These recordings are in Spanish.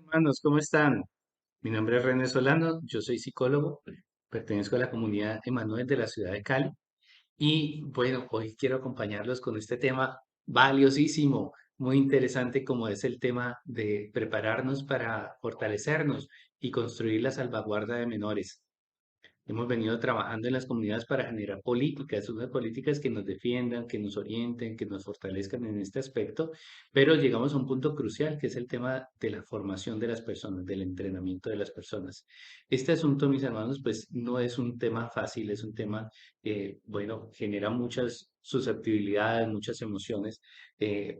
Hermanos, ¿cómo están? Mi nombre es René Solano, yo soy psicólogo, pertenezco a la comunidad Emanuel de la ciudad de Cali y bueno, hoy quiero acompañarlos con este tema valiosísimo, muy interesante como es el tema de prepararnos para fortalecernos y construir la salvaguarda de menores. Hemos venido trabajando en las comunidades para generar políticas, unas políticas que nos defiendan, que nos orienten, que nos fortalezcan en este aspecto, pero llegamos a un punto crucial que es el tema de la formación de las personas, del entrenamiento de las personas. Este asunto, mis hermanos, pues no es un tema fácil, es un tema, bueno, genera muchas susceptibilidades, muchas emociones,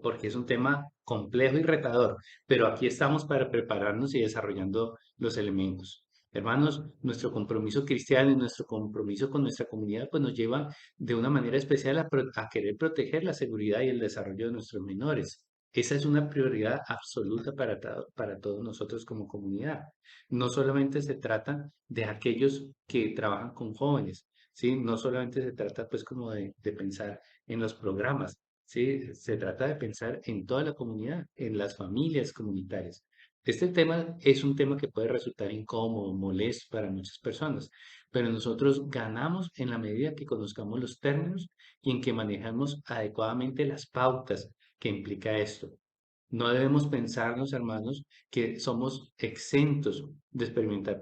porque es un tema complejo y retador, pero aquí estamos para prepararnos y desarrollando los elementos. Hermanos, nuestro compromiso cristiano y nuestro compromiso con nuestra comunidad pues nos lleva de una manera especial a querer proteger la seguridad y el desarrollo de nuestros menores. Esa es una prioridad absoluta para todos nosotros como comunidad. No solamente se trata de aquellos que trabajan con jóvenes, ¿sí? No solamente se trata pues como de pensar en los programas, ¿sí? Se trata de pensar en toda la comunidad, en las familias comunitarias. Este tema es un tema que puede resultar incómodo, molesto para muchas personas, pero nosotros ganamos en la medida que conozcamos los términos y en que manejamos adecuadamente las pautas que implica esto. No debemos pensarnos, hermanos, que somos exentos de experimentar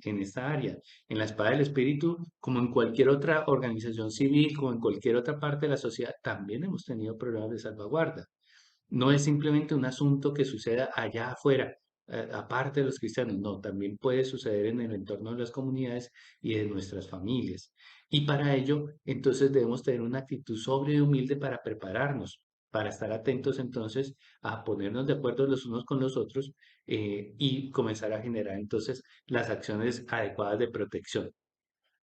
en esta área. En la espada del espíritu, como en cualquier otra organización civil, como en cualquier otra parte de la sociedad, también hemos tenido problemas de salvaguarda. No es simplemente un asunto que suceda allá afuera, aparte de los cristianos, no, también puede suceder en el entorno de las comunidades y de nuestras familias. Y para ello, entonces debemos tener una actitud sobria y humilde para prepararnos, para estar atentos entonces a ponernos de acuerdo los unos con los otros y comenzar a generar entonces las acciones adecuadas de protección.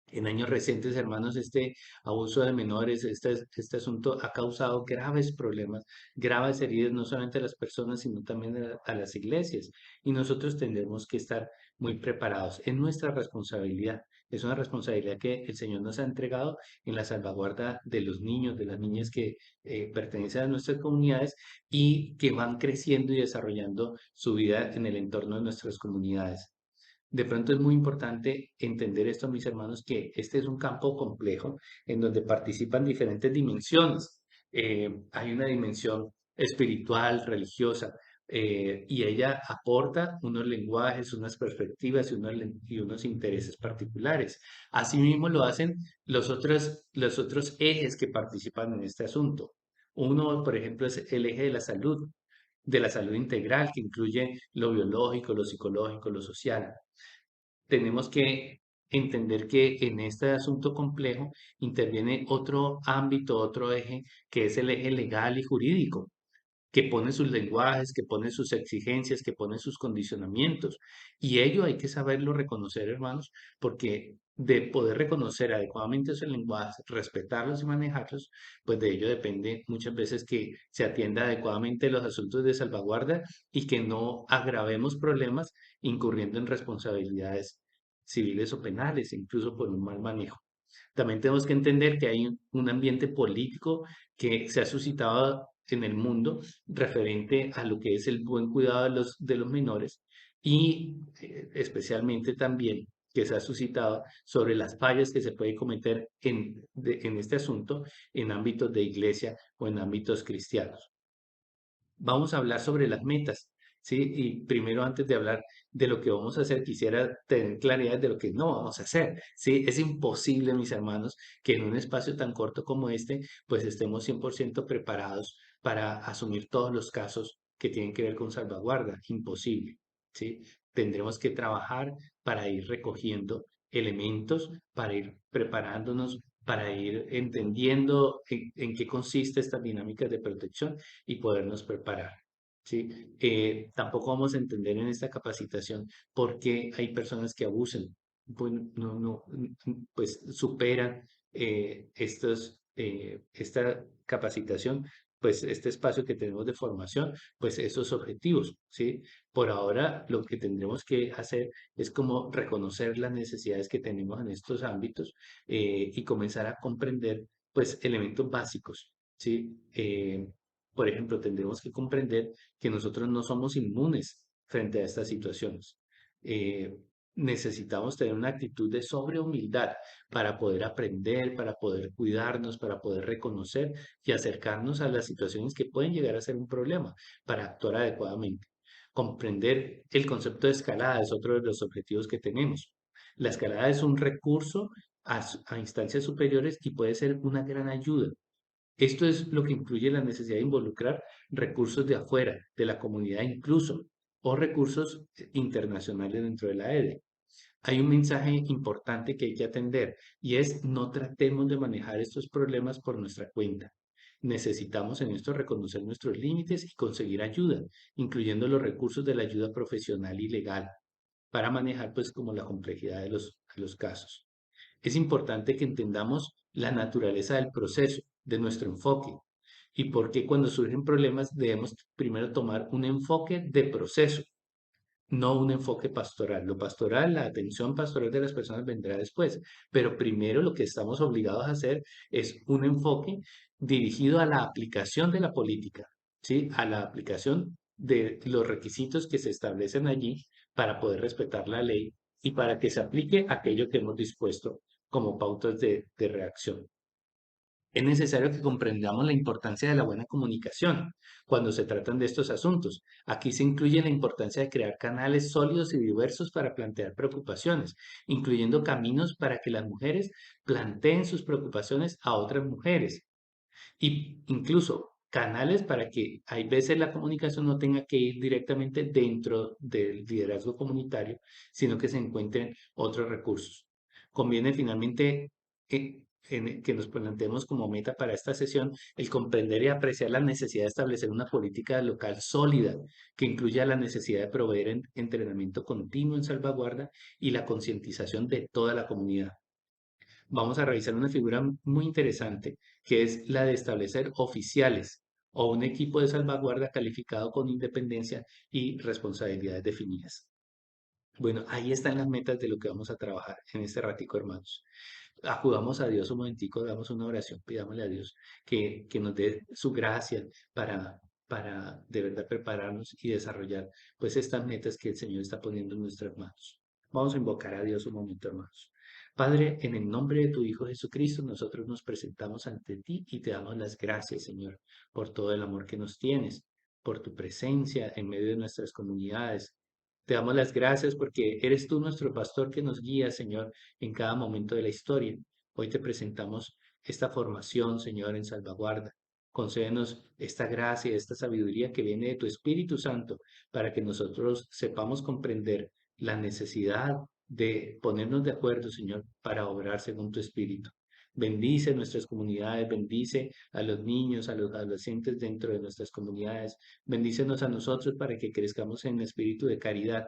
En años recientes, hermanos, este abuso de menores, este asunto ha causado graves problemas, graves heridas, no solamente a las personas, sino también a las iglesias. Y nosotros tendremos que estar muy preparados. Es nuestra responsabilidad. Es una responsabilidad que el Señor nos ha entregado en la salvaguarda de los niños, de las niñas que pertenecen a nuestras comunidades y que van creciendo y desarrollando su vida en el entorno de nuestras comunidades. De pronto es muy importante entender esto, mis hermanos, que este es un campo complejo en donde participan diferentes dimensiones. Hay una dimensión espiritual, religiosa, y ella aporta unos lenguajes, unas perspectivas y unos intereses particulares. Asimismo lo hacen los otros ejes que participan en este asunto. Uno, por ejemplo, es el eje de la salud integral, que incluye lo biológico, lo psicológico, lo social. Tenemos que entender que en este asunto complejo interviene otro ámbito, otro eje, que es el eje legal y jurídico, que pone sus lenguajes, que pone sus exigencias, que pone sus condicionamientos. Y ello hay que saberlo reconocer, hermanos, porque de poder reconocer adecuadamente esos lenguajes, respetarlos y manejarlos, pues de ello depende muchas veces que se atienda adecuadamente los asuntos de salvaguarda y que no agravemos problemas incurriendo en responsabilidades civiles o penales, incluso por un mal manejo. También tenemos que entender que hay un ambiente político que se ha suscitado en el mundo referente a lo que es el buen cuidado de los menores y especialmente también que se ha suscitado sobre las fallas que se puede cometer en este asunto en ámbitos de iglesia o en ámbitos cristianos. Vamos a hablar sobre las metas, ¿sí? Y primero, antes de hablar de lo que vamos a hacer, quisiera tener claridad de lo que no vamos a hacer, ¿sí? Es imposible, mis hermanos, que en un espacio tan corto como este, pues estemos 100% preparados para asumir todos los casos que tienen que ver con salvaguarda. Imposible, ¿sí? Tendremos que trabajar para ir recogiendo elementos, para ir preparándonos, para ir entendiendo en qué consiste estas dinámicas de protección y podernos preparar. ¿Sí? Tampoco vamos a entender en esta capacitación por qué hay personas que abusan, pues, pues superan esta capacitación, pues este espacio que tenemos de formación, pues esos objetivos, ¿sí? Por ahora lo que tendremos que hacer es como reconocer las necesidades que tenemos en estos ámbitos y comenzar a comprender pues elementos básicos, ¿sí? Por ejemplo, tendremos que comprender que nosotros no somos inmunes frente a estas situaciones. Eh, Necesitamos tener una actitud de sobrehumildad para poder aprender, para poder cuidarnos, para poder reconocer y acercarnos a las situaciones que pueden llegar a ser un problema para actuar adecuadamente. Comprender el concepto de escalada es otro de los objetivos que tenemos. La escalada es un recurso a instancias superiores y puede ser una gran ayuda. Esto es lo que incluye la necesidad de involucrar recursos de afuera, de la comunidad incluso, o recursos internacionales dentro de la EDE. Hay un mensaje importante que hay que atender y es no tratemos de manejar estos problemas por nuestra cuenta. Necesitamos en esto reconocer nuestros límites y conseguir ayuda, incluyendo los recursos de la ayuda profesional y legal, para manejar pues como la complejidad de los casos. Es importante que entendamos la naturaleza del proceso, de nuestro enfoque, y por qué cuando surgen problemas debemos primero tomar un enfoque de proceso, no un enfoque pastoral. Lo pastoral, la atención pastoral de las personas vendrá después, pero primero lo que estamos obligados a hacer es un enfoque dirigido a la aplicación de la política, ¿sí? A la aplicación de los requisitos que se establecen allí para poder respetar la ley y para que se aplique aquello que hemos dispuesto como pautas de reacción. Es necesario que comprendamos la importancia de la buena comunicación cuando se tratan de estos asuntos. Aquí se incluye la importancia de crear canales sólidos y diversos para plantear preocupaciones, incluyendo caminos para que las mujeres planteen sus preocupaciones a otras mujeres y incluso canales para que hay veces la comunicación no tenga que ir directamente dentro del liderazgo comunitario, sino que se encuentren otros recursos. Conviene finalmente que nos planteemos como meta para esta sesión el comprender y apreciar la necesidad de establecer una política local sólida que incluya la necesidad de proveer entrenamiento continuo en salvaguarda y la concientización de toda la comunidad. Vamos a revisar una figura muy interesante, que es la de establecer oficiales o un equipo de salvaguarda calificado con independencia y responsabilidades definidas. Bueno, ahí están las metas de lo que vamos a trabajar en este ratico, hermanos. Acudamos a Dios un momentico, hagamos una oración, pidámosle a Dios que nos dé su gracia para de verdad prepararnos y desarrollar pues estas metas que el Señor está poniendo en nuestras manos. Vamos a invocar a Dios un momento, hermanos. Padre, en el nombre de tu Hijo Jesucristo, nosotros nos presentamos ante ti y te damos las gracias, Señor, por todo el amor que nos tienes, por tu presencia en medio de nuestras comunidades. Te damos las gracias porque eres tú nuestro pastor que nos guía, Señor, en cada momento de la historia. Hoy te presentamos esta formación, Señor, en salvaguarda. Concédenos esta gracia, esta sabiduría que viene de tu Espíritu Santo para que nosotros sepamos comprender la necesidad de ponernos de acuerdo, Señor, para obrar según tu Espíritu. Bendice nuestras comunidades, bendice a los niños, a los adolescentes dentro de nuestras comunidades. Bendícenos a nosotros para que crezcamos en espíritu de caridad,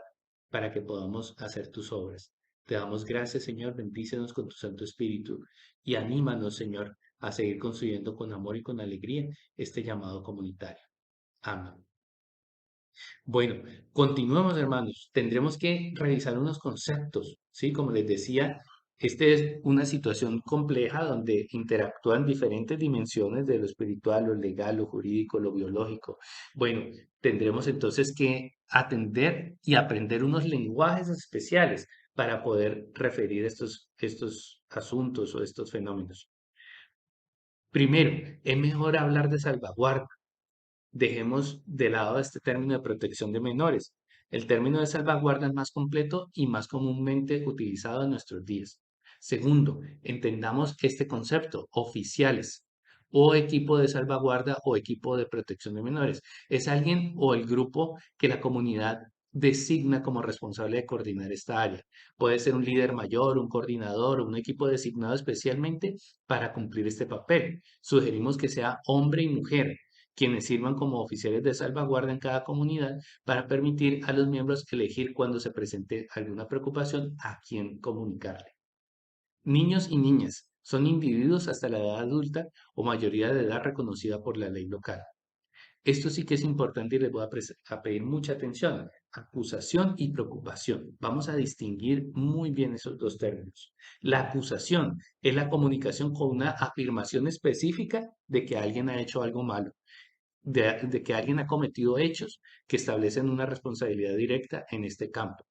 para que podamos hacer tus obras. Te damos gracias, Señor, bendícenos con tu Santo Espíritu y anímanos, Señor, a seguir construyendo con amor y con alegría este llamado comunitario. Amén. Bueno, continuemos, hermanos. Tendremos que revisar unos conceptos, ¿sí? Como les decía, esta es una situación compleja donde interactúan diferentes dimensiones de lo espiritual, lo legal, lo jurídico, lo biológico. Bueno, tendremos entonces que atender y aprender unos lenguajes especiales para poder referir estos asuntos o estos fenómenos. Primero, es mejor hablar de salvaguarda. Dejemos de lado este término de protección de menores. El término de salvaguarda es más completo y más comúnmente utilizado en nuestros días. Segundo, entendamos este concepto, oficiales o equipo de salvaguarda o equipo de protección de menores. Es alguien o el grupo que la comunidad designa como responsable de coordinar esta área. Puede ser un líder mayor, un coordinador o un equipo designado especialmente para cumplir este papel. Sugerimos que sea hombre y mujer quienes sirvan como oficiales de salvaguarda en cada comunidad para permitir a los miembros elegir cuando se presente alguna preocupación a quién comunicarle. Niños y niñas son individuos hasta la edad adulta o mayoría de edad reconocida por la ley local. Esto sí que es importante y les voy a pedir mucha atención. Acusación y preocupación. Vamos a distinguir muy bien esos dos términos. La acusación es la comunicación con una afirmación específica de que alguien ha hecho algo malo. de que alguien ha cometido hechos que establecen una responsabilidad directa en este campo.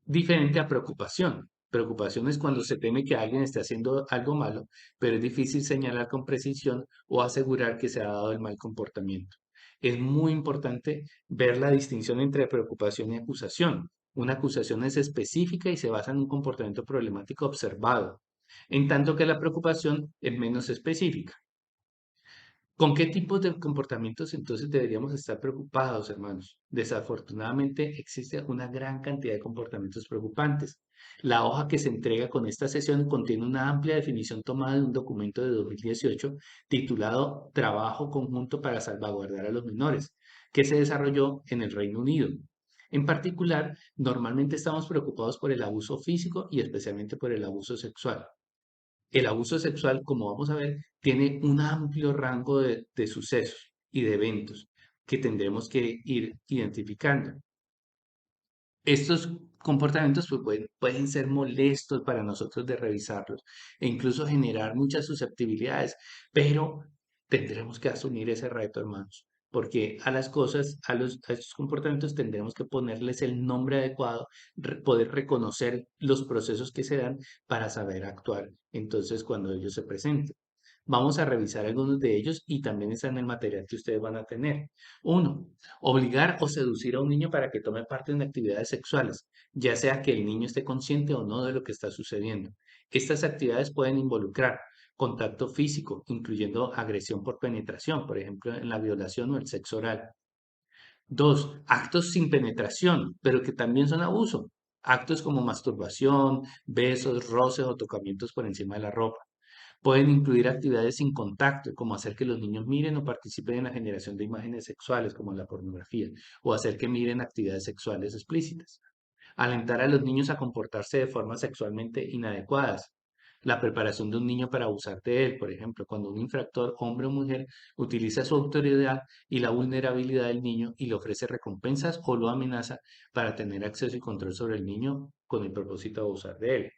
Diferente a preocupación. Preocupación es cuando se teme que alguien esté haciendo algo malo, pero es difícil señalar con precisión o asegurar que se ha dado el mal comportamiento. Es muy importante ver la distinción entre preocupación y acusación. Una acusación es específica y se basa en un comportamiento problemático observado, en tanto que la preocupación es menos específica. ¿Con qué tipos de comportamientos entonces deberíamos estar preocupados, hermanos? Desafortunadamente existe una gran cantidad de comportamientos preocupantes. La hoja que se entrega con esta sesión contiene una amplia definición tomada de un documento de 2018 titulado Trabajo conjunto para salvaguardar a los menores, que se desarrolló en el Reino Unido. En particular, normalmente estamos preocupados por el abuso físico y especialmente por el abuso sexual. El abuso sexual, como vamos a ver, tiene un amplio rango de sucesos y de eventos que tendremos que ir identificando. Estos comportamientos pues, pueden ser molestos para nosotros de revisarlos e incluso generar muchas susceptibilidades, pero tendremos que asumir ese reto, hermanos, porque a las cosas, a estos comportamientos tendremos que ponerles el nombre adecuado, poder reconocer los procesos que se dan para saber actuar entonces cuando ellos se presenten. Vamos a revisar algunos de ellos y también está en el material que ustedes van a tener. Uno, obligar o seducir a un niño para que tome parte en actividades sexuales, ya sea que el niño esté consciente o no de lo que está sucediendo. Estas actividades pueden involucrar contacto físico, incluyendo agresión por penetración, por ejemplo, en la violación o el sexo oral. Dos, actos sin penetración, pero que también son abuso. Actos como masturbación, besos, roces o tocamientos por encima de la ropa. Pueden incluir actividades sin contacto, como hacer que los niños miren o participen en la generación de imágenes sexuales, como la pornografía, o hacer que miren actividades sexuales explícitas. Alentar a los niños a comportarse de formas sexualmente inadecuadas. La preparación de un niño para abusar de él, por ejemplo, cuando un infractor, hombre o mujer, utiliza su autoridad y la vulnerabilidad del niño y le ofrece recompensas o lo amenaza para tener acceso y control sobre el niño con el propósito de abusar de él.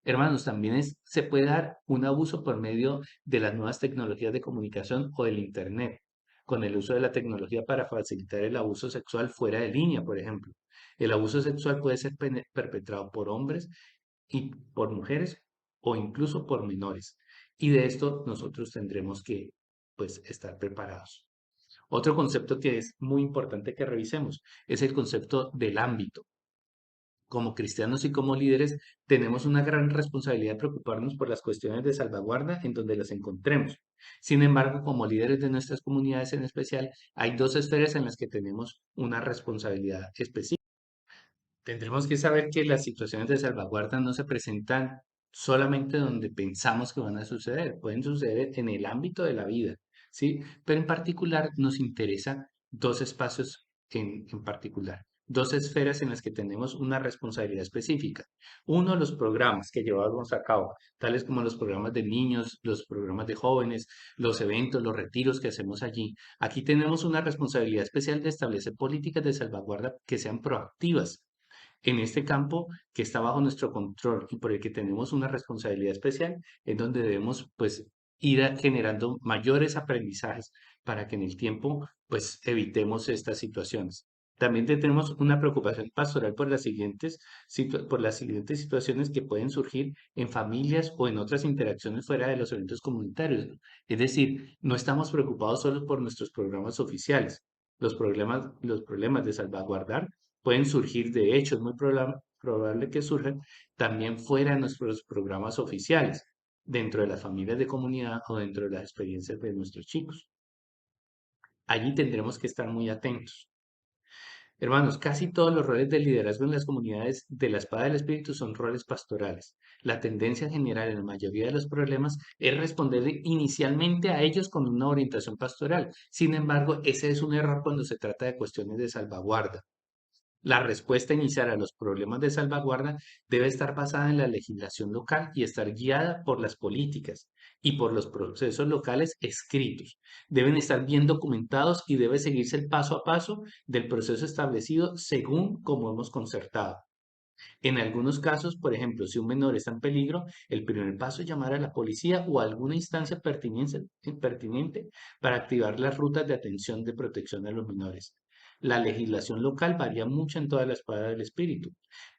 Hermanos, también se puede dar un abuso por medio de las nuevas tecnologías de comunicación o del Internet, con el uso de la tecnología para facilitar el abuso sexual fuera de línea, por ejemplo. El abuso sexual puede ser perpetrado por hombres y por mujeres o incluso por menores. Y de esto nosotros tendremos que, pues, estar preparados. Otro concepto que es muy importante que revisemos es el concepto del ámbito. Como cristianos y como líderes, tenemos una gran responsabilidad de preocuparnos por las cuestiones de salvaguarda en donde las encontremos. Sin embargo, como líderes de nuestras comunidades en especial, hay dos esferas en las que tenemos una responsabilidad específica. Tendremos que saber que las situaciones de salvaguarda no se presentan solamente donde pensamos que van a suceder, pueden suceder en el ámbito de la vida, ¿sí? Pero en particular nos interesa dos espacios en particular, dos esferas en las que tenemos una responsabilidad específica. Uno, los programas que llevamos a cabo, tales como los programas de niños, los programas de jóvenes, los eventos, los retiros que hacemos allí. Aquí tenemos una responsabilidad especial de establecer políticas de salvaguarda que sean proactivas en este campo que está bajo nuestro control y por el que tenemos una responsabilidad especial, es donde debemos pues generando mayores aprendizajes para que en el tiempo pues evitemos estas situaciones. También tenemos una preocupación pastoral por por las siguientes situaciones que pueden surgir en familias o en otras interacciones fuera de los eventos comunitarios. Es decir, no estamos preocupados solo por nuestros programas oficiales. Los problemas de salvaguardar pueden surgir, de hecho, es muy probable que surjan también fuera de nuestros programas oficiales, dentro de las familias de comunidad o dentro de las experiencias de nuestros chicos. Allí tendremos que estar muy atentos. Hermanos, casi todos los roles de liderazgo en las comunidades de la espada del espíritu son roles pastorales. La tendencia general en la mayoría de los problemas es responder inicialmente a ellos con una orientación pastoral. Sin embargo, ese es un error cuando se trata de cuestiones de salvaguarda. La respuesta inicial a los problemas de salvaguarda debe estar basada en la legislación local y estar guiada por las políticas y por los procesos locales escritos. Deben estar bien documentados y debe seguirse el paso a paso del proceso establecido según como hemos concertado. En algunos casos, por ejemplo, si un menor está en peligro, el primer paso es llamar a la policía o a alguna instancia pertinente para activar las rutas de atención de protección a los menores. La legislación local varía mucho en toda la espada del espíritu,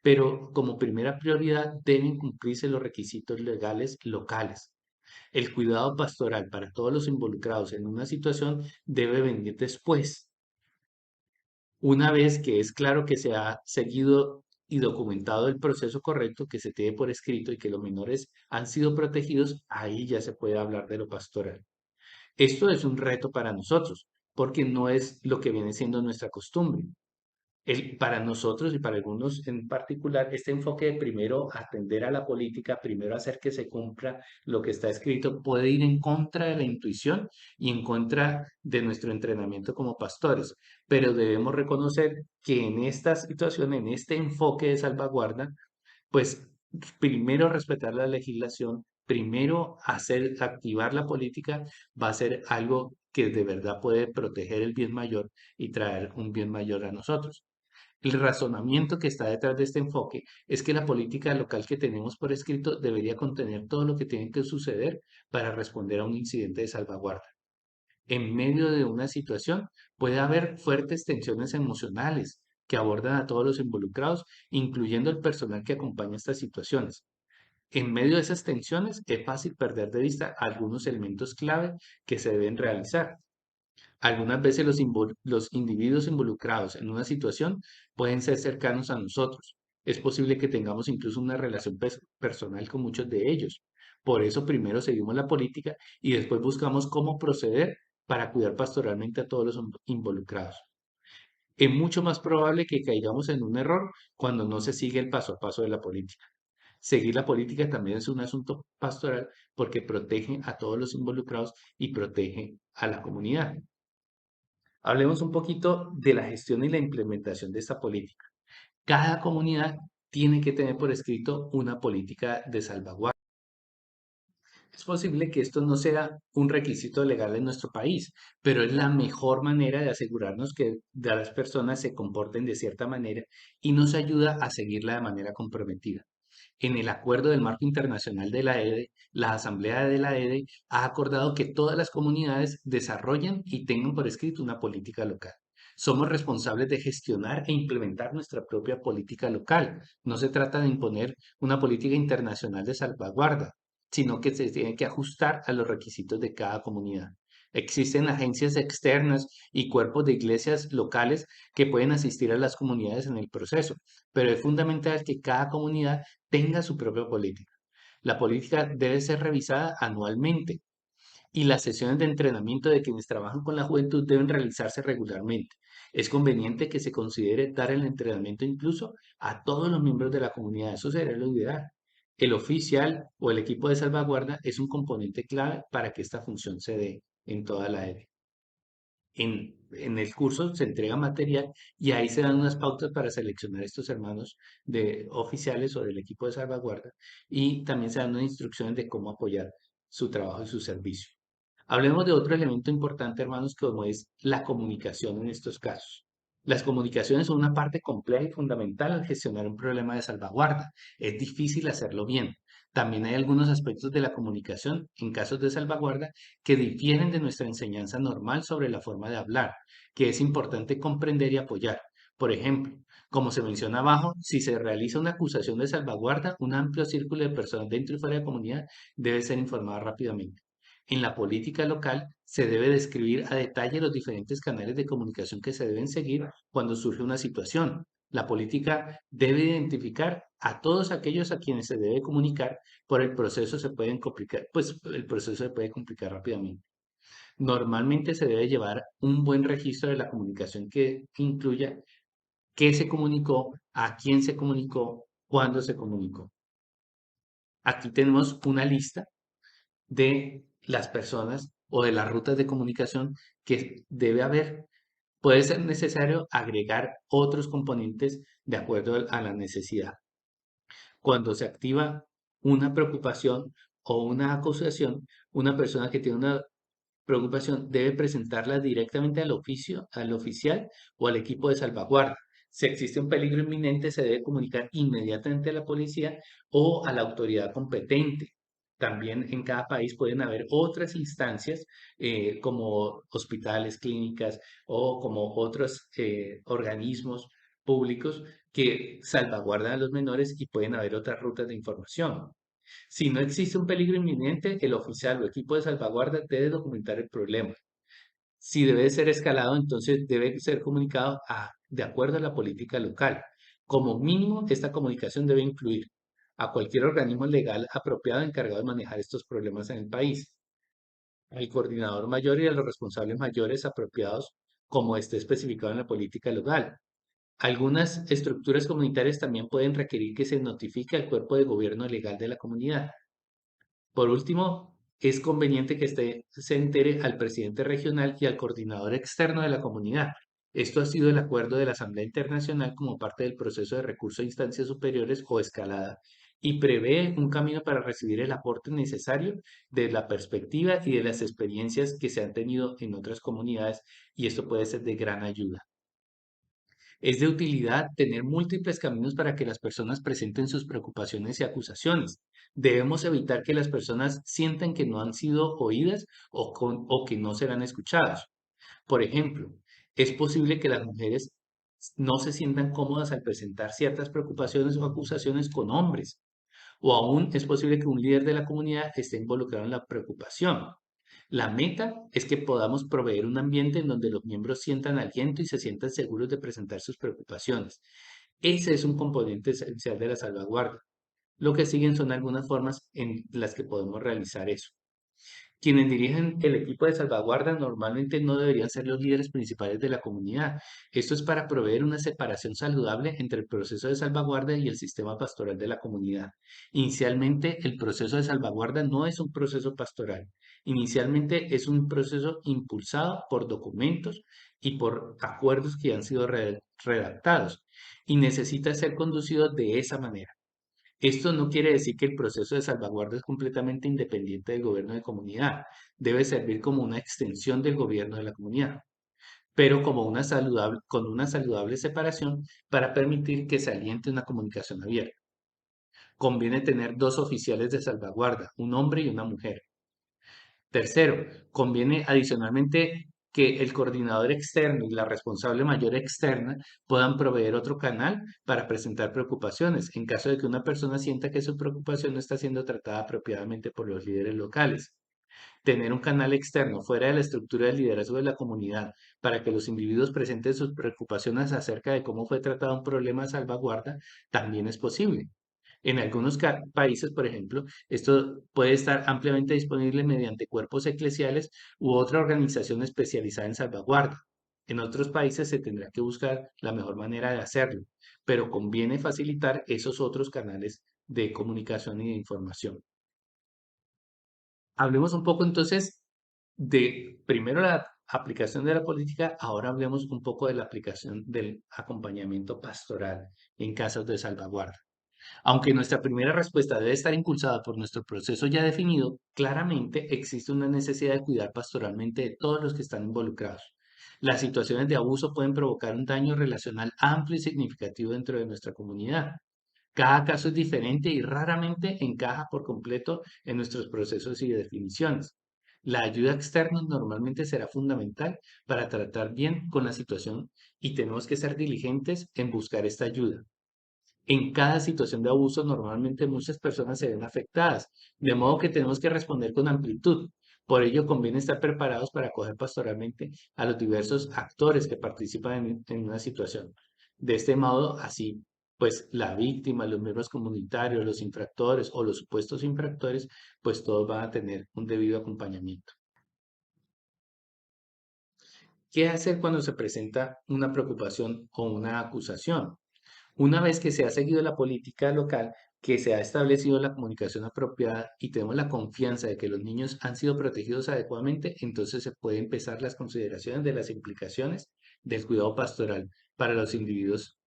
pero como primera prioridad deben cumplirse los requisitos legales locales. El cuidado pastoral para todos los involucrados en una situación debe venir después. Una vez que es claro que se ha seguido y documentado el proceso correcto, que se tiene por escrito y que los menores han sido protegidos, ahí ya se puede hablar de lo pastoral. Esto es un reto para nosotros, porque no es lo que viene siendo nuestra costumbre. Para nosotros y para algunos en particular, este enfoque de primero atender a la política, primero hacer que se cumpla lo que está escrito, puede ir en contra de la intuición y en contra de nuestro entrenamiento como pastores. Pero debemos reconocer que en esta situación, en este enfoque de salvaguarda, pues primero respetar la legislación, primero activar la política, va a ser algo que de verdad puede proteger el bien mayor y traer un bien mayor a nosotros. El razonamiento que está detrás de este enfoque es que la política local que tenemos por escrito debería contener todo lo que tiene que suceder para responder a un incidente de salvaguarda. En medio de una situación puede haber fuertes tensiones emocionales que abordan a todos los involucrados, incluyendo el personal que acompaña estas situaciones. En medio de esas tensiones es fácil perder de vista algunos elementos clave que se deben realizar. Algunas veces los individuos involucrados en una situación pueden ser cercanos a nosotros. Es posible que tengamos incluso una relación personal con muchos de ellos. Por eso primero seguimos la política y después buscamos cómo proceder para cuidar pastoralmente a todos los involucrados. Es mucho más probable que caigamos en un error cuando no se sigue el paso a paso de la política. Seguir la política también es un asunto pastoral porque protege a todos los involucrados y protege a la comunidad. Hablemos un poquito de la gestión y la implementación de esta política. Cada comunidad tiene que tener por escrito una política de salvaguardia. Es posible que esto no sea un requisito legal en nuestro país, pero es la mejor manera de asegurarnos que las personas se comporten de cierta manera y nos ayuda a seguirla de manera comprometida. En el acuerdo del marco internacional de la EDE, la Asamblea de la EDE ha acordado que todas las comunidades desarrollen y tengan por escrito una política local. Somos responsables de gestionar e implementar nuestra propia política local. No se trata de imponer una política internacional de salvaguarda, sino que se tiene que ajustar a los requisitos de cada comunidad. Existen agencias externas y cuerpos de iglesias locales que pueden asistir a las comunidades en el proceso, pero es fundamental que cada comunidad tenga su propia política. La política debe ser revisada anualmente y las sesiones de entrenamiento de quienes trabajan con la juventud deben realizarse regularmente. Es conveniente que se considere dar el entrenamiento incluso a todos los miembros de la comunidad. Eso sería lo ideal. El oficial o el equipo de salvaguarda es un componente clave para que esta función se dé en toda la área. En el curso se entrega material y ahí se dan unas pautas para seleccionar estos hermanos de oficiales o del equipo de salvaguarda y también se dan unas instrucciones de cómo apoyar su trabajo y su servicio. Hablemos de otro elemento importante, hermanos, como es la comunicación en estos casos. Las comunicaciones son una parte compleja y fundamental al gestionar un problema de salvaguarda. Es difícil hacerlo bien. También hay algunos aspectos de la comunicación en casos de salvaguarda que difieren de nuestra enseñanza normal sobre la forma de hablar, que es importante comprender y apoyar. Por ejemplo, como se menciona abajo, si se realiza una acusación de salvaguarda, un amplio círculo de personas dentro y fuera de la comunidad debe ser informada rápidamente. En la política local se debe describir a detalle los diferentes canales de comunicación que se deben seguir cuando surge una situación. La política debe identificar a todos aquellos a quienes se debe comunicar, por el proceso se pueden complicar, pues el proceso se puede complicar rápidamente. Normalmente se debe llevar un buen registro de la comunicación que incluya qué se comunicó, a quién se comunicó, cuándo se comunicó. Aquí tenemos una lista de las personas o de las rutas de comunicación que debe haber. Puede ser necesario agregar otros componentes de acuerdo a la necesidad. Cuando se activa una preocupación o una acusación, una persona que tiene una preocupación debe presentarla directamente al oficial o al equipo de salvaguarda. Si existe un peligro inminente, se debe comunicar inmediatamente a la policía o a la autoridad competente. También en cada país pueden haber otras instancias como hospitales, clínicas o como otros organismos públicos que salvaguardan a los menores y pueden haber otras rutas de información. Si no existe un peligro inminente, el oficial o equipo de salvaguarda debe documentar el problema. Si debe ser escalado, entonces debe ser comunicado de acuerdo a la política local. Como mínimo, esta comunicación debe incluir a cualquier organismo legal apropiado encargado de manejar estos problemas en el país, al coordinador mayor y a los responsables mayores apropiados como esté especificado en la política local. Algunas estructuras comunitarias también pueden requerir que se notifique al cuerpo de gobierno legal de la comunidad. Por último, es conveniente que se entere al presidente regional y al coordinador externo de la comunidad. Esto ha sido el acuerdo de la Asamblea Internacional como parte del proceso de recurso a instancias superiores o escalada y prevé un camino para recibir el aporte necesario de la perspectiva y de las experiencias que se han tenido en otras comunidades y esto puede ser de gran ayuda. Es de utilidad tener múltiples caminos para que las personas presenten sus preocupaciones y acusaciones. Debemos evitar que las personas sientan que no han sido oídas o que no serán escuchadas. Por ejemplo, es posible que las mujeres no se sientan cómodas al presentar ciertas preocupaciones o acusaciones con hombres, o aún es posible que un líder de la comunidad esté involucrado en la preocupación. La meta es que podamos proveer un ambiente en donde los miembros sientan aliento y se sientan seguros de presentar sus preocupaciones. Ese es un componente esencial de la salvaguarda. Lo que siguen son algunas formas en las que podemos realizar eso. Quienes dirigen el equipo de salvaguarda normalmente no deberían ser los líderes principales de la comunidad. Esto es para proveer una separación saludable entre el proceso de salvaguarda y el sistema pastoral de la comunidad. Inicialmente, el proceso de salvaguarda no es un proceso pastoral. Inicialmente es un proceso impulsado por documentos y por acuerdos que han sido redactados y necesita ser conducido de esa manera. Esto no quiere decir que el proceso de salvaguarda es completamente independiente del gobierno de comunidad. Debe servir como una extensión del gobierno de la comunidad, pero con una saludable separación para permitir que se aliente una comunicación abierta. Conviene tener dos oficiales de salvaguarda, un hombre y una mujer. Tercero, conviene adicionalmente que el coordinador externo y la responsable mayor externa puedan proveer otro canal para presentar preocupaciones en caso de que una persona sienta que su preocupación no está siendo tratada apropiadamente por los líderes locales. Tener un canal externo fuera de la estructura de liderazgo de la comunidad para que los individuos presenten sus preocupaciones acerca de cómo fue tratado un problema de salvaguarda también es posible. En algunos países, por ejemplo, esto puede estar ampliamente disponible mediante cuerpos eclesiales u otra organización especializada en salvaguarda. En otros países se tendrá que buscar la mejor manera de hacerlo, pero conviene facilitar esos otros canales de comunicación y de información. Hablemos un poco entonces de primero la aplicación de la política, ahora hablemos un poco de la aplicación del acompañamiento pastoral en casos de salvaguarda. Aunque nuestra primera respuesta debe estar impulsada por nuestro proceso ya definido, claramente existe una necesidad de cuidar pastoralmente de todos los que están involucrados. Las situaciones de abuso pueden provocar un daño relacional amplio y significativo dentro de nuestra comunidad. Cada caso es diferente y raramente encaja por completo en nuestros procesos y definiciones. La ayuda externa normalmente será fundamental para tratar bien con la situación y tenemos que ser diligentes en buscar esta ayuda. En cada situación de abuso, normalmente muchas personas se ven afectadas, de modo que tenemos que responder con amplitud. Por ello, conviene estar preparados para acoger pastoralmente a los diversos actores que participan en una situación. De este modo, así, pues la víctima, los miembros comunitarios, los infractores o los supuestos infractores, pues todos van a tener un debido acompañamiento. ¿Qué hacer cuando se presenta una preocupación o una acusación? Una vez que se ha seguido la política local, que se ha establecido la comunicación apropiada y tenemos la confianza de que los niños han sido protegidos adecuadamente, entonces se pueden empezar las consideraciones de las implicaciones del cuidado pastoral para los individuos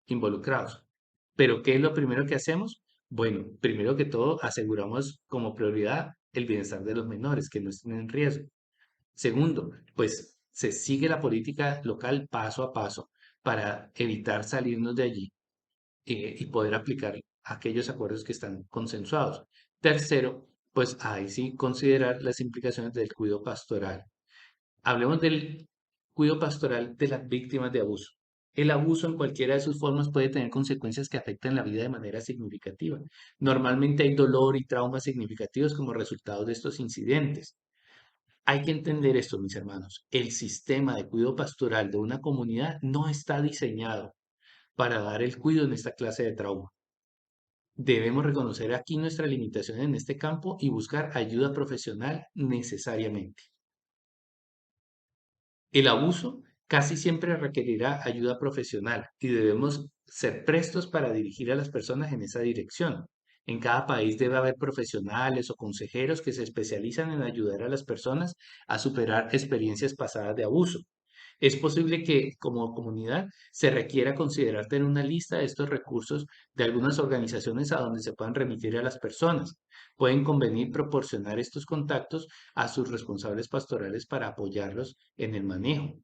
involucrados. Pero, ¿qué es lo primero que hacemos? Bueno, primero que todo, aseguramos como prioridad el bienestar de los menores, que no estén en riesgo. Segundo, pues se sigue la política local paso a paso. para evitar salirnos de allí y poder aplicar aquellos acuerdos que están consensuados. Tercero, pues ahí sí considerar las implicaciones del cuidado pastoral. Hablemos del cuidado pastoral de las víctimas de abuso. El abuso en cualquiera de sus formas puede tener consecuencias que afectan la vida de manera significativa. Normalmente hay dolor y traumas significativos como resultado de estos incidentes. Hay que entender esto, mis hermanos. El sistema de cuidado pastoral de una comunidad no está diseñado para dar el cuidado en esta clase de trauma. Debemos reconocer aquí nuestra limitación en este campo y buscar ayuda profesional necesariamente. El abuso casi siempre requerirá ayuda profesional y debemos ser prestos para dirigir a las personas en esa dirección. En cada país debe haber profesionales o consejeros que se especializan en ayudar a las personas a superar experiencias pasadas de abuso. Es posible que como comunidad se requiera considerar tener una lista de estos recursos de algunas organizaciones a donde se puedan remitir a las personas. Pueden convenir proporcionar estos contactos a sus responsables pastorales para apoyarlos en el manejo.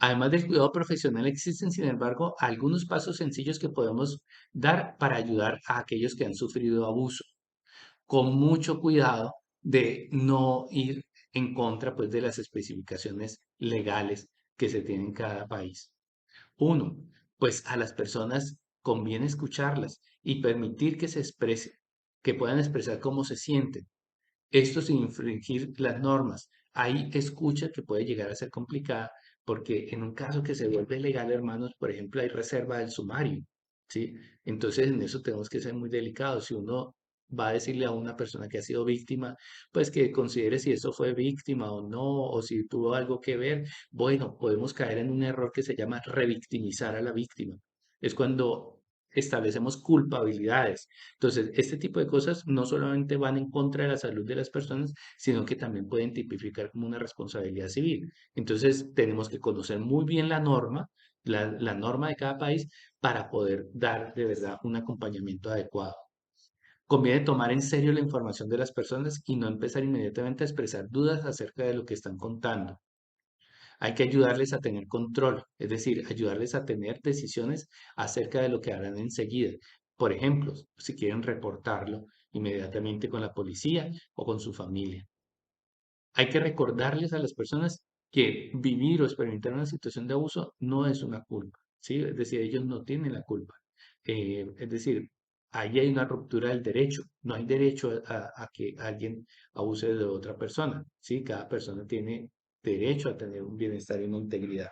Además del cuidado profesional, existen, sin embargo, algunos pasos sencillos que podemos dar para ayudar a aquellos que han sufrido abuso, con mucho cuidado de no ir en contra, pues, de las especificaciones legales que se tienen en cada país. Uno, pues a las personas conviene escucharlas y permitir que se expresen, que puedan expresar cómo se sienten. Esto sin infringir las normas. Hay escucha que puede llegar a ser complicada porque en un caso que se vuelve legal, hermanos, por ejemplo, hay reserva del sumario, ¿sí? Entonces en eso tenemos que ser muy delicados. Si uno va a decirle a una persona que ha sido víctima, pues que considere si eso fue víctima o no, o si tuvo algo que ver, bueno, podemos caer en un error que se llama revictimizar a la víctima. Es cuando establecemos culpabilidades. Entonces, este tipo de cosas no solamente van en contra de la salud de las personas, sino que también pueden tipificar como una responsabilidad civil. Entonces, tenemos que conocer muy bien la norma, la norma de cada país, para poder dar de verdad un acompañamiento adecuado. Conviene tomar en serio la información de las personas y no empezar inmediatamente a expresar dudas acerca de lo que están contando. Hay que ayudarles a tener control, es decir, ayudarles a tener decisiones acerca de lo que harán enseguida. Por ejemplo, si quieren reportarlo inmediatamente con la policía o con su familia. Hay que recordarles a las personas que vivir o experimentar una situación de abuso no es una culpa, ¿sí? Es decir, ellos no tienen la culpa. Es decir, ahí hay una ruptura del derecho. No hay derecho a que alguien abuse de otra persona, ¿sí? Cada persona tiene derecho a tener un bienestar y una integridad.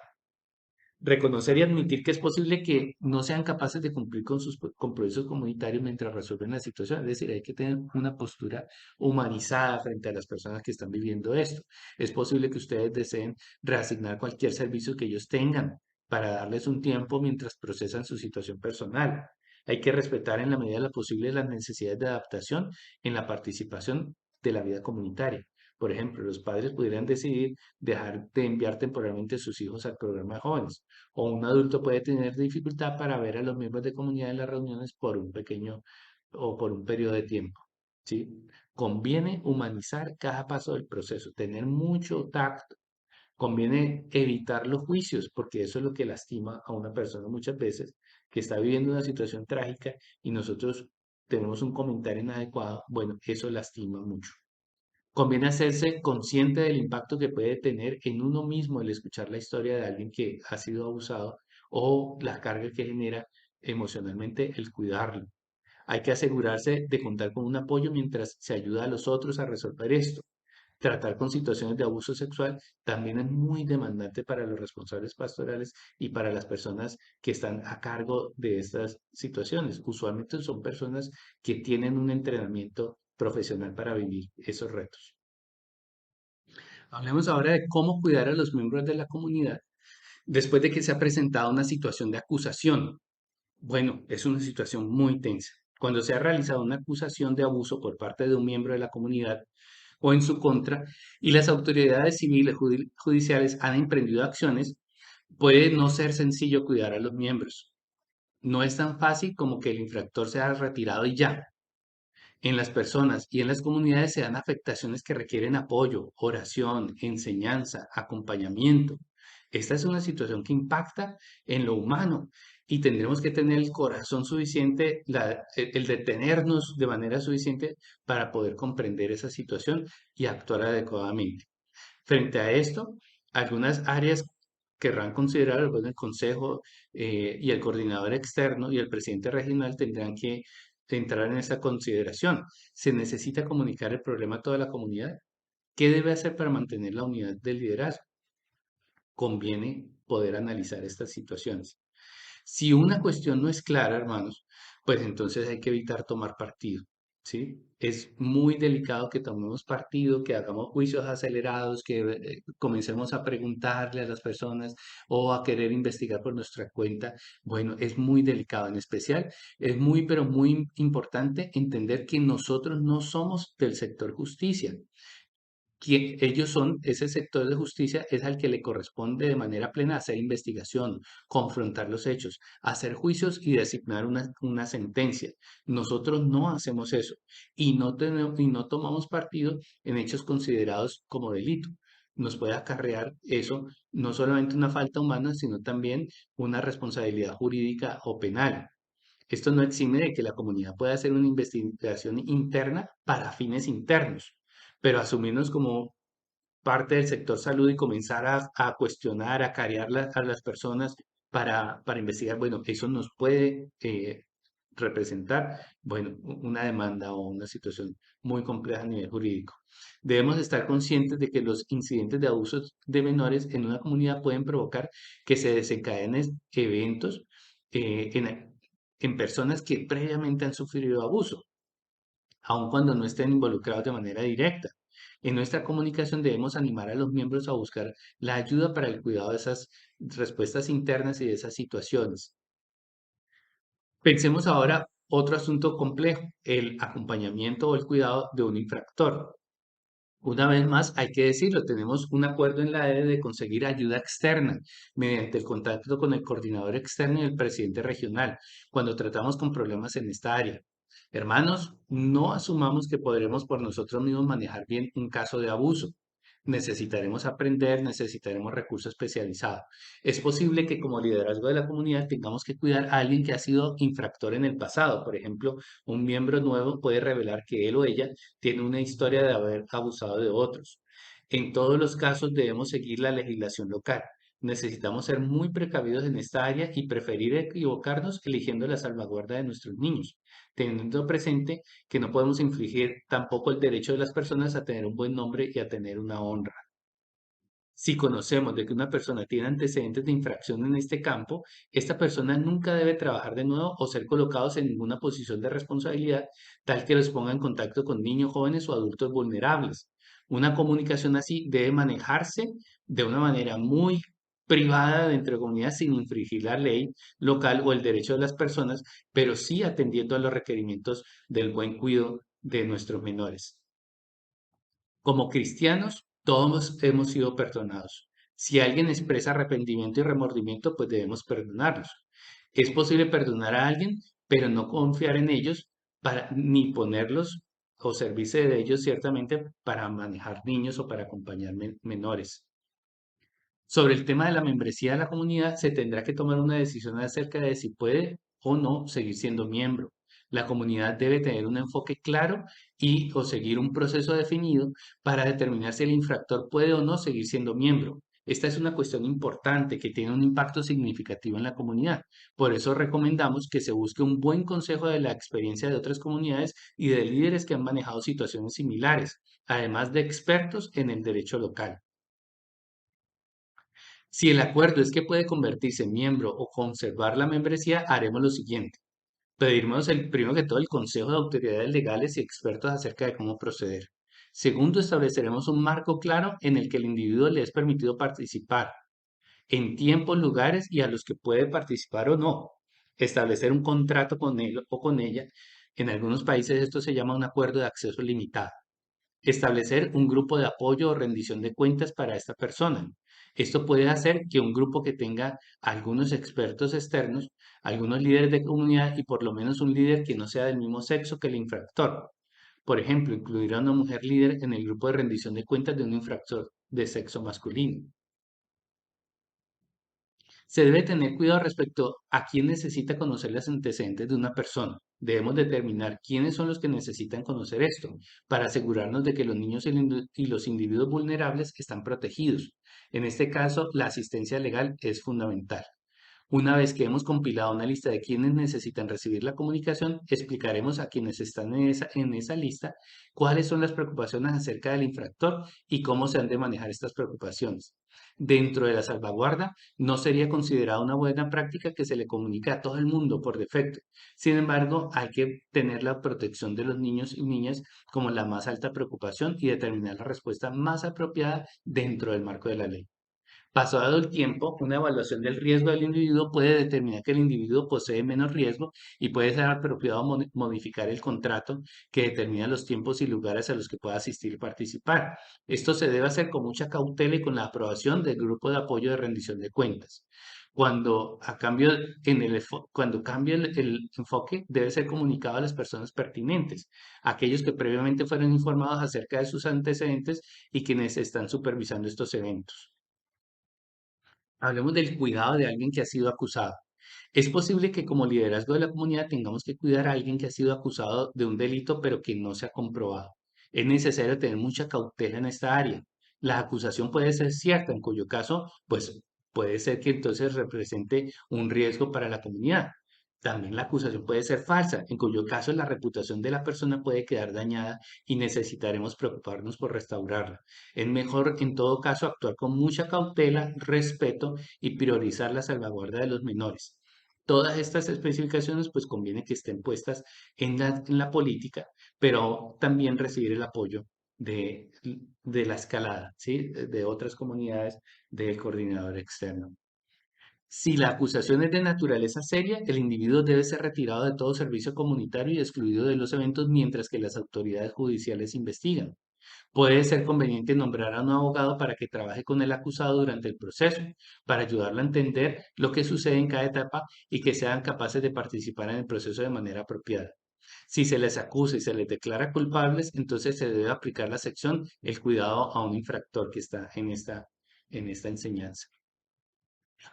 Reconocer y admitir que es posible que no sean capaces de cumplir con sus compromisos comunitarios mientras resuelven la situación. Es decir, hay que tener una postura humanizada frente a las personas que están viviendo esto. Es posible que ustedes deseen reasignar cualquier servicio que ellos tengan para darles un tiempo mientras procesan su situación personal. Hay que respetar en la medida de lo posible las necesidades de adaptación en la participación de la vida comunitaria. Por ejemplo, los padres pudieran decidir dejar de enviar temporalmente a sus hijos al programa de jóvenes, o un adulto puede tener dificultad para ver a los miembros de comunidad en las reuniones por un pequeño o por un periodo de tiempo, ¿sí? Conviene humanizar cada paso del proceso, tener mucho tacto. Conviene evitar los juicios, porque eso es lo que lastima a una persona muchas veces que está viviendo una situación trágica y nosotros tenemos un comentario inadecuado. Bueno, eso lastima mucho. Conviene hacerse consciente del impacto que puede tener en uno mismo el escuchar la historia de alguien que ha sido abusado o la carga que genera emocionalmente el cuidarlo. Hay que asegurarse de contar con un apoyo mientras se ayuda a los otros a resolver esto. Tratar con situaciones de abuso sexual también es muy demandante para los responsables pastorales y para las personas que están a cargo de estas situaciones. Usualmente son personas que tienen un entrenamiento profesional para vivir esos retos. Hablemos ahora de cómo cuidar a los miembros de la comunidad después de que se ha presentado una situación de acusación. Bueno, es una situación muy tensa. Cuando se ha realizado una acusación de abuso por parte de un miembro de la comunidad o en su contra y las autoridades civiles judiciales han emprendido acciones, puede no ser sencillo cuidar a los miembros. No es tan fácil como que el infractor sea retirado y ya. En las personas y en las comunidades se dan afectaciones que requieren apoyo, oración, enseñanza, acompañamiento. Esta es una situación que impacta en lo humano y tendremos que tener el corazón suficiente, el detenernos de manera suficiente para poder comprender esa situación y actuar adecuadamente. Frente a esto, algunas áreas querrán considerar, bueno, el Consejo y el coordinador externo y el presidente regional tendrán que entrar en esa consideración. ¿Se necesita comunicar el problema a toda la comunidad? ¿Qué debe hacer para mantener la unidad del liderazgo? Conviene poder analizar estas situaciones. Si una cuestión no es clara, hermanos, pues entonces hay que evitar tomar partido, ¿sí? Es muy delicado que tomemos partido, que hagamos juicios acelerados, que comencemos a preguntarle a las personas o a querer investigar por nuestra cuenta. Bueno, es muy delicado. En especial, es muy, pero muy importante entender que nosotros no somos del sector justicia. Ellos son, ese sector de justicia es al que le corresponde de manera plena hacer investigación, confrontar los hechos, hacer juicios y designar una sentencia. Nosotros no hacemos eso y no tomamos partido en hechos considerados como delito. Nos puede acarrear eso no solamente una falta humana, sino también una responsabilidad jurídica o penal. Esto no exime de que la comunidad pueda hacer una investigación interna para fines internos, pero asumirnos como parte del sector salud y comenzar a cuestionar, a carear a las personas para investigar, bueno, eso nos puede representar, bueno, una demanda o una situación muy compleja a nivel jurídico. Debemos estar conscientes de que los incidentes de abusos de menores en una comunidad pueden provocar que se desencadenen eventos en personas que previamente han sufrido abuso aun cuando no estén involucrados de manera directa. En nuestra comunicación debemos animar a los miembros a buscar la ayuda para el cuidado de esas respuestas internas y de esas situaciones. Pensemos ahora otro asunto complejo, el acompañamiento o el cuidado de un infractor. Una vez más, hay que decirlo, tenemos un acuerdo en la EDE de conseguir ayuda externa mediante el contacto con el coordinador externo y el presidente regional cuando tratamos con problemas en esta área. Hermanos, no asumamos que podremos por nosotros mismos manejar bien un caso de abuso. Necesitaremos aprender, necesitaremos recursos especializados. Es posible que como liderazgo de la comunidad tengamos que cuidar a alguien que ha sido infractor en el pasado. Por ejemplo, un miembro nuevo puede revelar que él o ella tiene una historia de haber abusado de otros. En todos los casos debemos seguir la legislación local. Necesitamos ser muy precavidos en esta área y preferir equivocarnos eligiendo la salvaguarda de nuestros niños, teniendo presente que no podemos infligir tampoco el derecho de las personas a tener un buen nombre y a tener una honra. Si conocemos de que una persona tiene antecedentes de infracción en este campo, esta persona nunca debe trabajar de nuevo o ser colocados en ninguna posición de responsabilidad tal que los ponga en contacto con niños, jóvenes o adultos vulnerables. Una comunicación así debe manejarse de una manera muy privada dentro de comunidad sin infringir la ley local o el derecho de las personas, pero sí atendiendo a los requerimientos del buen cuidado de nuestros menores. Como cristianos, todos hemos sido perdonados. Si alguien expresa arrepentimiento y remordimiento, pues debemos perdonarlos. Es posible perdonar a alguien, pero no confiar en ellos ni ponerlos o servirse de ellos ciertamente para manejar niños o para acompañar menores. Sobre el tema de la membresía de la comunidad, se tendrá que tomar una decisión acerca de si puede o no seguir siendo miembro. La comunidad debe tener un enfoque claro y o seguir un proceso definido para determinar si el infractor puede o no seguir siendo miembro. Esta es una cuestión importante que tiene un impacto significativo en la comunidad. Por eso recomendamos que se busque un buen consejo de la experiencia de otras comunidades y de líderes que han manejado situaciones similares, además de expertos en el derecho local. Si el acuerdo es que puede convertirse en miembro o conservar la membresía, haremos lo siguiente. Pediremos primero que todo el consejo de autoridades legales y expertos acerca de cómo proceder. Segundo, estableceremos un marco claro en el que el individuo le es permitido participar en tiempos, lugares y a los que puede participar o no. Establecer un contrato con él o con ella. En algunos países esto se llama un acuerdo de acceso limitado. Establecer un grupo de apoyo o rendición de cuentas para esta persona. Esto puede hacer que un grupo que tenga algunos expertos externos, algunos líderes de comunidad y por lo menos un líder que no sea del mismo sexo que el infractor. Por ejemplo, incluir a una mujer líder en el grupo de rendición de cuentas de un infractor de sexo masculino. Se debe tener cuidado respecto a quién necesita conocer los antecedentes de una persona. Debemos determinar quiénes son los que necesitan conocer esto, para asegurarnos de que los niños y los individuos vulnerables están protegidos. En este caso, la asistencia legal es fundamental. Una vez que hemos compilado una lista de quienes necesitan recibir la comunicación, explicaremos a quienes están en esa lista cuáles son las preocupaciones acerca del infractor y cómo se han de manejar estas preocupaciones. Dentro de la salvaguarda, no sería considerada una buena práctica que se le comunique a todo el mundo por defecto. Sin embargo, hay que tener la protección de los niños y niñas como la más alta preocupación y determinar la respuesta más apropiada dentro del marco de la ley. Pasado el tiempo, una evaluación del riesgo del individuo puede determinar que el individuo posee menos riesgo y puede ser apropiado modificar el contrato que determina los tiempos y lugares a los que pueda asistir y participar. Esto se debe hacer con mucha cautela y con la aprobación del grupo de apoyo de rendición de cuentas. Cuando cambie el enfoque, debe ser comunicado a las personas pertinentes, aquellos que previamente fueron informados acerca de sus antecedentes y quienes están supervisando estos eventos. Hablemos del cuidado de alguien que ha sido acusado. Es posible que como liderazgo de la comunidad tengamos que cuidar a alguien que ha sido acusado de un delito pero que no se ha comprobado. Es necesario tener mucha cautela en esta área. La acusación puede ser cierta, en cuyo caso, pues puede ser que entonces represente un riesgo para la comunidad. También la acusación puede ser falsa, en cuyo caso la reputación de la persona puede quedar dañada y necesitaremos preocuparnos por restaurarla. Es mejor en todo caso actuar con mucha cautela, respeto y priorizar la salvaguarda de los menores. Todas estas especificaciones pues conviene que estén puestas en la política, pero también recibir el apoyo de, de la escalada, ¿sí? De otras comunidades, del coordinador externo. Si la acusación es de naturaleza seria, el individuo debe ser retirado de todo servicio comunitario y excluido de los eventos mientras que las autoridades judiciales investigan. Puede ser conveniente nombrar a un abogado para que trabaje con el acusado durante el proceso, para ayudarlo a entender lo que sucede en cada etapa y que sean capaces de participar en el proceso de manera apropiada. Si se les acusa y se les declara culpables, entonces se debe aplicar la sección el cuidado a un infractor que está en esta enseñanza.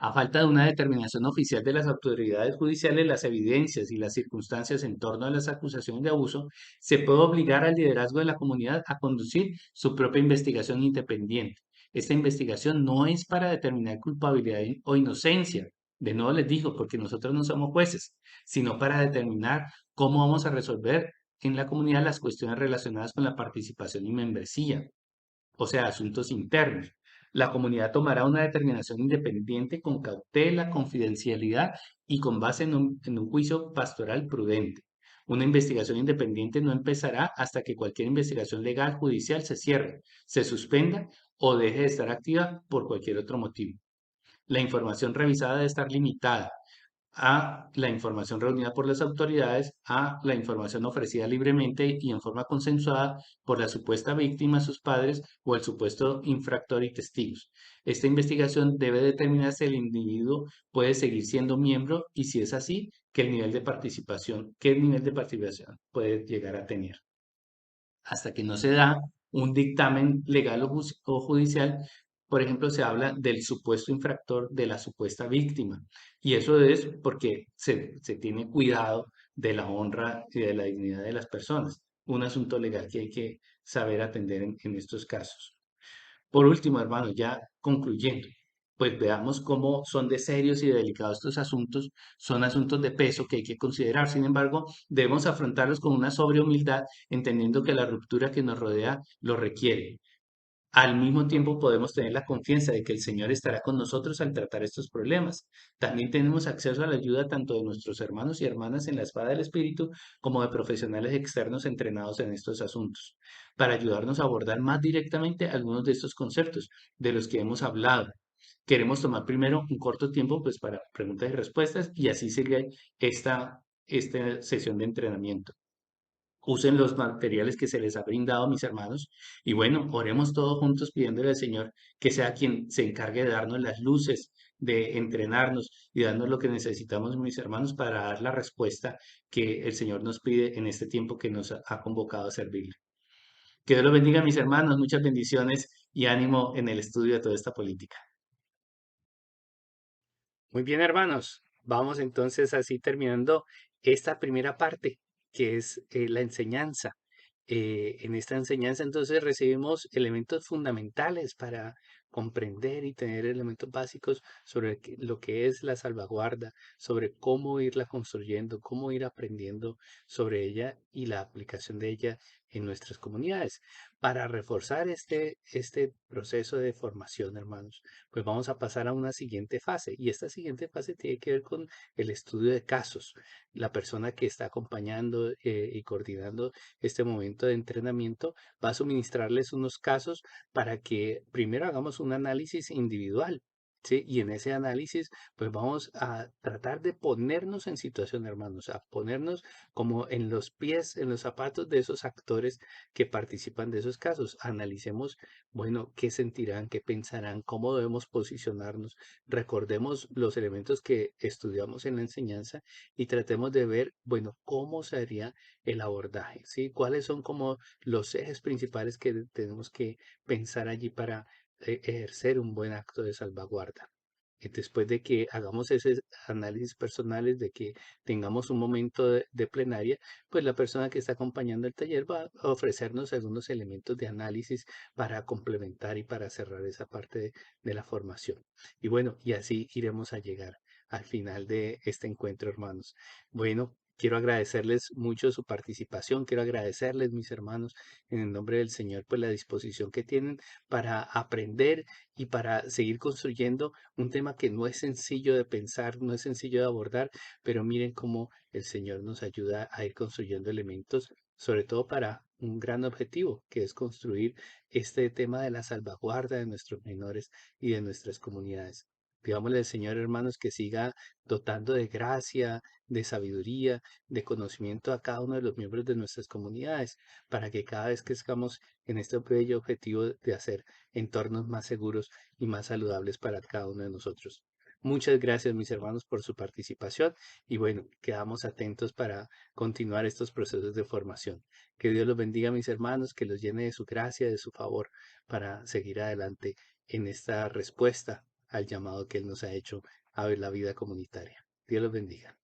A falta de una determinación oficial de las autoridades judiciales, las evidencias y las circunstancias en torno a las acusaciones de abuso, se puede obligar al liderazgo de la comunidad a conducir su propia investigación independiente. Esta investigación no es para determinar culpabilidad o inocencia, de nuevo les digo, porque nosotros no somos jueces, sino para determinar cómo vamos a resolver en la comunidad las cuestiones relacionadas con la participación y membresía, o sea, asuntos internos. La comunidad tomará una determinación independiente con cautela, confidencialidad y con base en un juicio pastoral prudente. Una investigación independiente no empezará hasta que cualquier investigación legal judicial se cierre, se suspenda o deje de estar activa por cualquier otro motivo. La información revisada debe estar limitada a la información reunida por las autoridades, a la información ofrecida libremente y en forma consensuada por la supuesta víctima, sus padres o el supuesto infractor y testigos. Esta investigación debe determinar si el individuo puede seguir siendo miembro y si es así, qué nivel de participación puede llegar a tener. Hasta que no se da un dictamen legal o judicial, por ejemplo, se habla del supuesto infractor, de la supuesta víctima. Y eso es porque se tiene cuidado de la honra y de la dignidad de las personas. Un asunto legal que hay que saber atender en estos casos. Por último, hermano, ya concluyendo, pues veamos cómo son de serios y de delicados estos asuntos, son asuntos de peso que hay que considerar. Sin embargo, debemos afrontarlos con una sobria humildad, entendiendo que la ruptura que nos rodea lo requiere. Al mismo tiempo podemos tener la confianza de que el Señor estará con nosotros al tratar estos problemas. También tenemos acceso a la ayuda tanto de nuestros hermanos y hermanas en la espada del Espíritu como de profesionales externos entrenados en estos asuntos, para ayudarnos a abordar más directamente algunos de estos conceptos de los que hemos hablado. Queremos tomar primero un corto tiempo pues para preguntas y respuestas y así sigue esta sesión de entrenamiento. Usen los materiales que se les ha brindado a mis hermanos y bueno, oremos todos juntos pidiéndole al Señor que sea quien se encargue de darnos las luces, de entrenarnos y darnos lo que necesitamos, mis hermanos, para dar la respuesta que el Señor nos pide en este tiempo que nos ha convocado a servirle. Que Dios los bendiga, mis hermanos, muchas bendiciones y ánimo en el estudio de toda esta política. Muy bien, hermanos. Vamos entonces así terminando esta primera parte, que es la enseñanza. En esta enseñanza entonces recibimos elementos fundamentales para comprender y tener elementos básicos sobre lo que es la salvaguarda, sobre cómo irla construyendo, cómo ir aprendiendo sobre ella y la aplicación de ella en nuestras comunidades. Para reforzar este proceso de formación, hermanos, pues vamos a pasar a una siguiente fase y esta siguiente fase tiene que ver con el estudio de casos. La persona que está acompañando y coordinando este momento de entrenamiento va a suministrarles unos casos para que primero hagamos un análisis individual. ¿Sí? Y en ese análisis, pues vamos a tratar de ponernos en situación, hermanos, a ponernos como en los pies, en los zapatos de esos actores que participan de esos casos. Analicemos, bueno, qué sentirán, qué pensarán, cómo debemos posicionarnos. Recordemos los elementos que estudiamos en la enseñanza y tratemos de ver, bueno, cómo sería el abordaje, ¿sí? ¿Cuáles son como los ejes principales que tenemos que pensar allí para ejercer un buen acto de salvaguarda? Y después de que hagamos ese análisis personales, de que tengamos un momento de plenaria, pues la persona que está acompañando el taller va a ofrecernos algunos elementos de análisis para complementar y para cerrar esa parte de la formación. Y bueno, y así iremos a llegar al final de este encuentro, hermanos. Bueno, quiero agradecerles mucho su participación, quiero agradecerles, mis hermanos, en el nombre del Señor, pues la disposición que tienen para aprender y para seguir construyendo un tema que no es sencillo de pensar, no es sencillo de abordar, pero miren cómo el Señor nos ayuda a ir construyendo elementos, sobre todo para un gran objetivo, que es construir este tema de la salvaguarda de nuestros menores y de nuestras comunidades. Pidámosle al Señor, hermanos, que siga dotando de gracia, de sabiduría, de conocimiento a cada uno de los miembros de nuestras comunidades, para que cada vez que estamos en este bello objetivo de hacer entornos más seguros y más saludables para cada uno de nosotros. Muchas gracias, mis hermanos, por su participación y bueno, quedamos atentos para continuar estos procesos de formación. Que Dios los bendiga, mis hermanos, que los llene de su gracia, de su favor, para seguir adelante en esta respuesta al llamado que Él nos ha hecho a ver la vida comunitaria. Dios los bendiga.